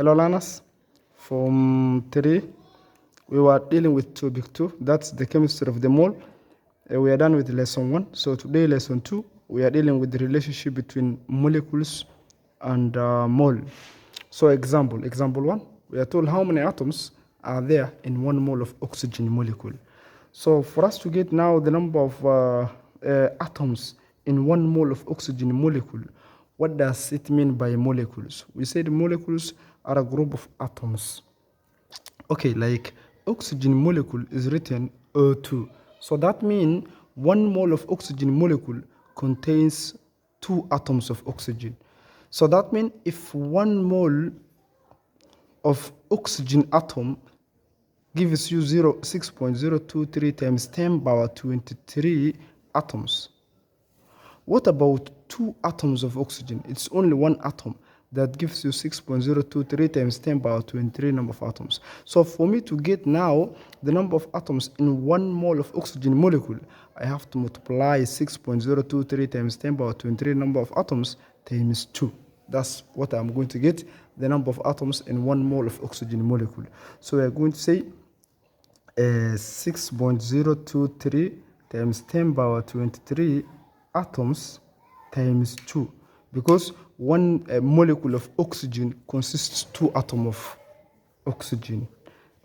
Hello learners, from today we were dealing with topic 2, that's the chemistry of the mole. We are done with lesson 1, so today lesson 2 we are dealing with the relationship between molecules and mole. So example 1, we are told how many atoms are there in 1 mole of oxygen molecule. So for us to get now the number of atoms in 1 mole of oxygen molecule, what does it mean by molecules? We said molecules are a group of atoms. Okay, like oxygen molecule is written O2. So that means 1 mole of oxygen molecule contains 2 atoms of oxygen. So that means if 1 mole of oxygen atom gives you 6.023 times 10 power 23 atoms. What about 2 atoms of oxygen? It's only 1 atom that gives you 6.023 times 10 power 23 number of atoms. So for me to get now the number of atoms in 1 mole of oxygen molecule, I have to multiply 6.023 times 10 power 23 number of atoms times 2. That's what I'm going to get, the number of atoms in 1 mole of oxygen molecule. So we are going to say 6.023 times 10 power 23 atoms times 2, because 1 molecule of oxygen consists 2 atoms of oxygen.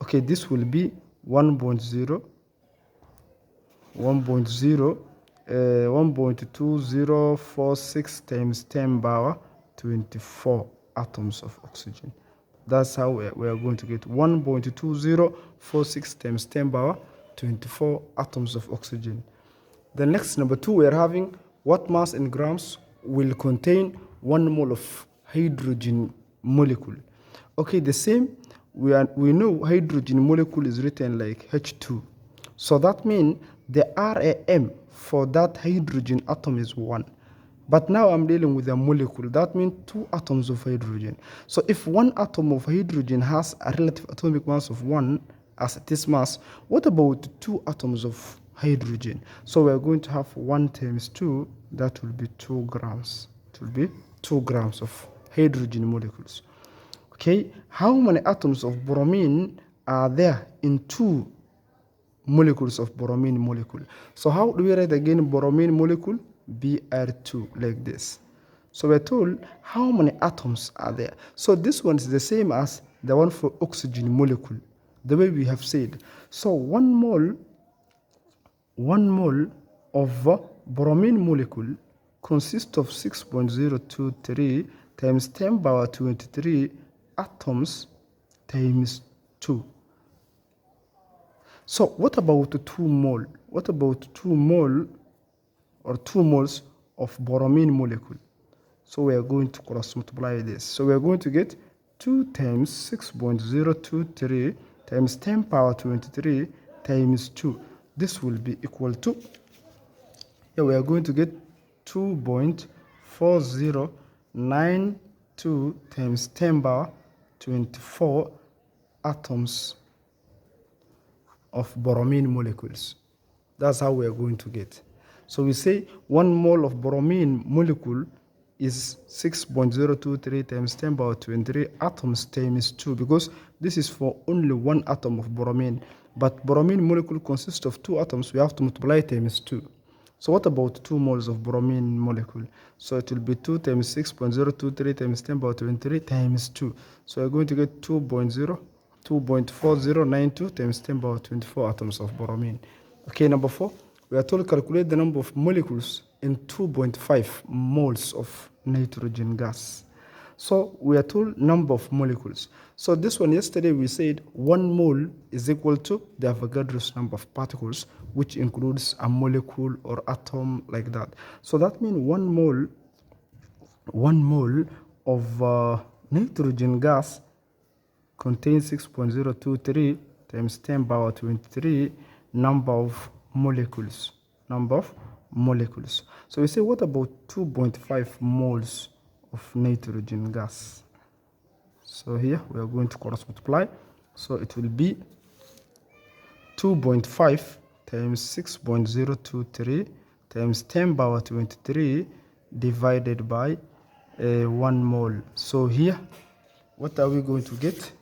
Okay, this will be 1.2046 times 10 power 24 atoms of oxygen. That's how we are going to get 1.2046 times 10 power 24 atoms of oxygen. The next, number 2, we are having what mass in grams will contain 1 mole of hydrogen molecule. Okay, the same, we know hydrogen molecule is written like H2. So that means the R.F.M for that hydrogen atom is 1. But now I'm dealing with a molecule. That means 2 atoms of hydrogen. So if 1 atom of hydrogen has a relative atomic mass of 1 as this mass, what about 2 atoms of hydrogen? So we're going to have 1 times 2, that will be 2 grams. It will be 2 grams of hydrogen molecules. Okay, how many atoms of bromine are there in 2 molecules of bromine molecule? So how do we write again bromine molecule? Br2, like this. So we're told how many atoms are there. So this one is the same as the one for oxygen molecule, the way we have said. So 1 mole of bromine molecule consists of 6.023 times 10 power 23 atoms times 2. So what about 2 mole? What about 2 mole or 2 moles of bromine molecule? So we are going to cross multiply this. So we are going to get 2 times 6.023 times 10 power 23 times 2. This will be equal to, here we are going to get 2.4092 times 10 power 24 atoms of bromine molecules. That's how we are going to get. So we say 1 mole of bromine molecule is 6.023 times 10 power 23 atoms times 2, because this is for only 1 atom of bromine. But bromine molecule consists of 2 atoms, we have to multiply times 2. So what about 2 moles of bromine molecule? So it will be 2 times 6.023 times 10 power 23 times 2. So we're going to get 2.4092 times 10 power 24 atoms of bromine. Okay, number 4, we are told to calculate the number of molecules in 2.5 moles of nitrogen gas. So we are told number of molecules. So this one, yesterday we said 1 mole is equal to the Avogadro's number of particles, which includes a molecule or atom like that. So that means 1 mole of nitrogen gas contains 6.023 times 10 power 23 number of molecules. So we say, what about 2.5 moles of nitrogen gas? So here we are going to cross multiply. So it will be 2.5 times 6.023 times 10 power 23 divided by 1 mole. So here what are we going to get?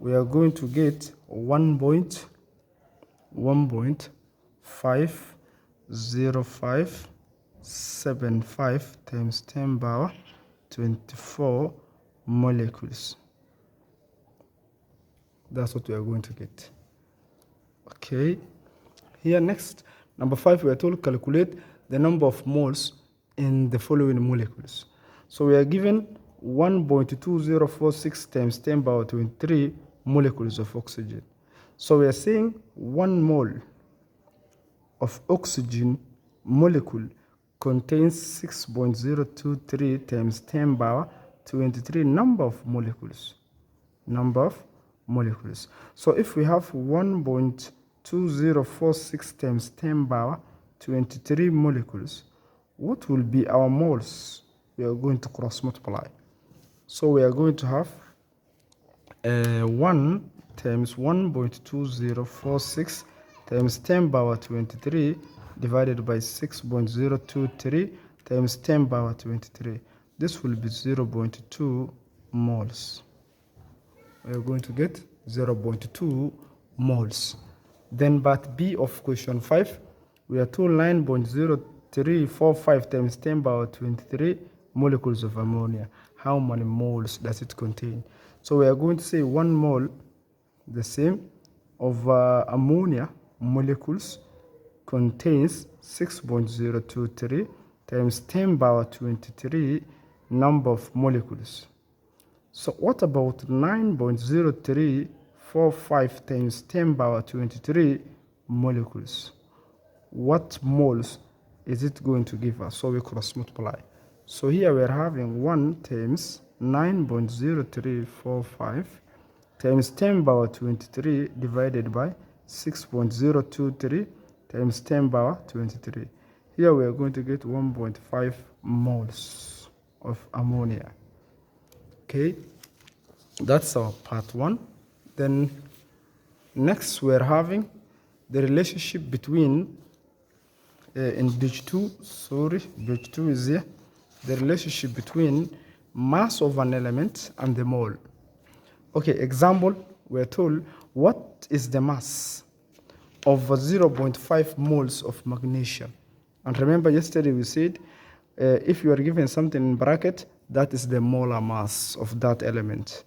We are going to get 1.50575 times 10 power 24 molecules. That's what we are going to get. Okay, here next, number 5, we are told to calculate the number of moles in the following molecules. So we are given 1.2046 times 10 power 23 molecules of oxygen. So we are saying 1 mole of oxygen molecule contains 6.023 times 10 power 23 number of molecules. So if we have 1.2046 times 10 power 23 molecules, what will be our moles? We are going to cross multiply. So we are going to have 1 times 1.2046 times 10 power 23 divided by 6.023 times 10 power 23. This will be 0.2 moles. We are going to get 0.2 moles. Then part B of question 5, we are told 9.0345 times 10 power 23 molecules of ammonia. How many moles does it contain? So we are going to say 1 mole, the same, of ammonia molecules contains 6.023 times 10 power 23 number of molecules. So what about 9.0345 times 10 power 23 molecules? What moles is it going to give us? So we cross multiply. So here we are having 1 times 9.0345 times 10 power 23 divided by 6.023 times 10 power 23. Here we are going to get 1.5 moles of ammonia. Okay, that's our part 1. Then next we're having the relationship between in page 2, page 2 is here, the relationship between mass of an element and the mole. Okay, example, we're told what is the mass of 0.5 moles of magnesium. And remember yesterday we said if you are given something in bracket, that is the molar mass of that element.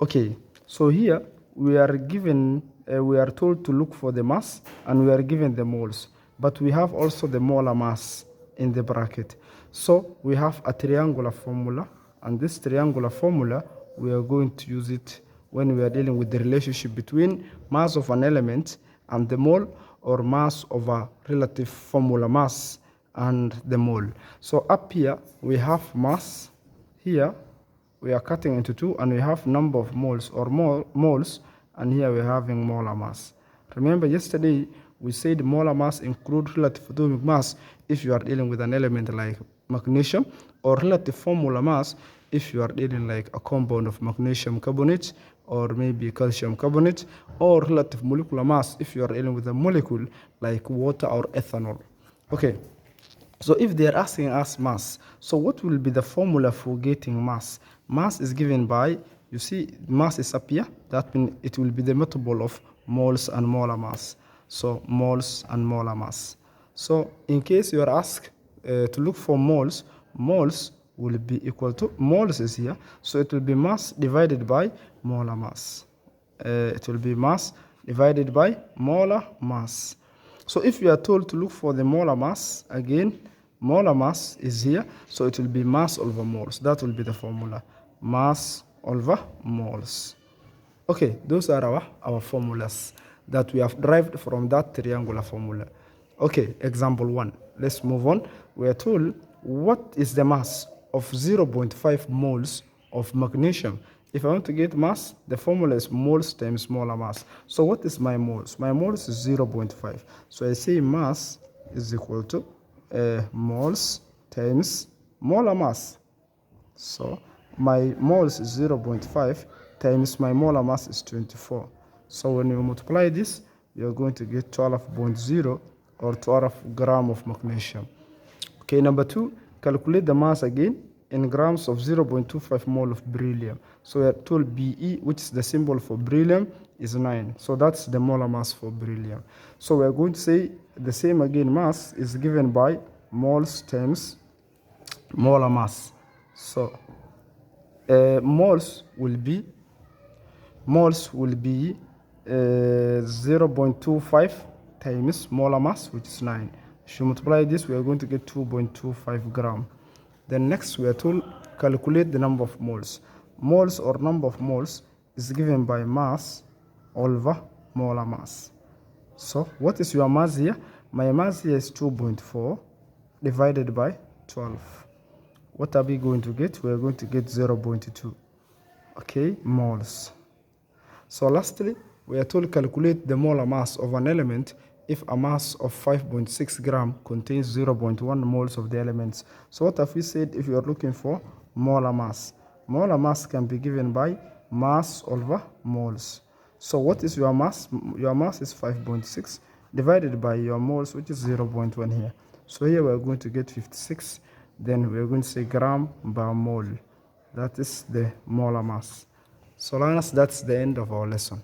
Okay, so here we are given, we are told to look for the mass and we are given the moles, but we have also the molar mass in the bracket. So we have a triangular formula, and this triangular formula we are going to use it when we are dealing with the relationship between mass of an element and the mole, or mass of a relative formula mass and the mole. So up here we have mass, here we are cutting into 2 and we have number of moles or moles, and here we're having molar mass. Remember yesterday we said molar mass include relative atomic mass if you are dealing with an element like magnesium, or relative formula mass if you are dealing like a compound of magnesium carbonate or maybe calcium carbonate, or relative molecular mass if you are dealing with a molecule like water or ethanol. Okay, so if they are asking us mass, so what will be the formula for getting mass? Mass is given by, you see mass is up here, that means it will be the multiple of moles and molar mass. So moles and molar mass. So in case you are asked to look for moles, moles will be equal to, moles is here, so it will be mass divided by molar mass. It will be mass divided by molar mass. So if you are told to look for the molar mass, again, molar mass is here, so it will be mass over moles. That will be the formula, mass over moles. Okay, those are our formulas that we have derived from that triangular formula. Okay, example 1. Let's move on. We are told what is the mass of 0.5 moles of magnesium. If I want to get mass, the formula is moles times molar mass. So what is my moles? My moles is 0.5. So I say mass is equal to moles times molar mass. So my moles is 0.5 times my molar mass is 24. So when you multiply this, you're going to get 12.0 or 12 gram of magnesium. Okay, number 2, calculate the mass again in grams of 0.25 mole of beryllium. So we are told Be, which is the symbol for beryllium, is 9. So that's the molar mass for beryllium. So we are going to say the same again. Mass is given by moles times molar mass. So moles will be 0.25 times molar mass, which is 9. If you multiply this, we are going to get 2.25 gram. Then next, we are told calculate the number of moles. Moles, or number of moles, is given by mass over molar mass. So what is your mass here? My mass here is 2.4 divided by 12. What are we going to get? We are going to get 0.2, okay, moles. So lastly, we are told calculate the molar mass of an element if a mass of 5.6 gram contains 0.1 moles of the elements. So what have we said if you are looking for molar mass? Molar mass can be given by mass over moles. So what is your mass? Your mass is 5.6 divided by your moles, which is 0.1 here. So here we are going to get 56. Then we are going to say gram per mole. That is the molar mass. So learners, that's the end of our lesson.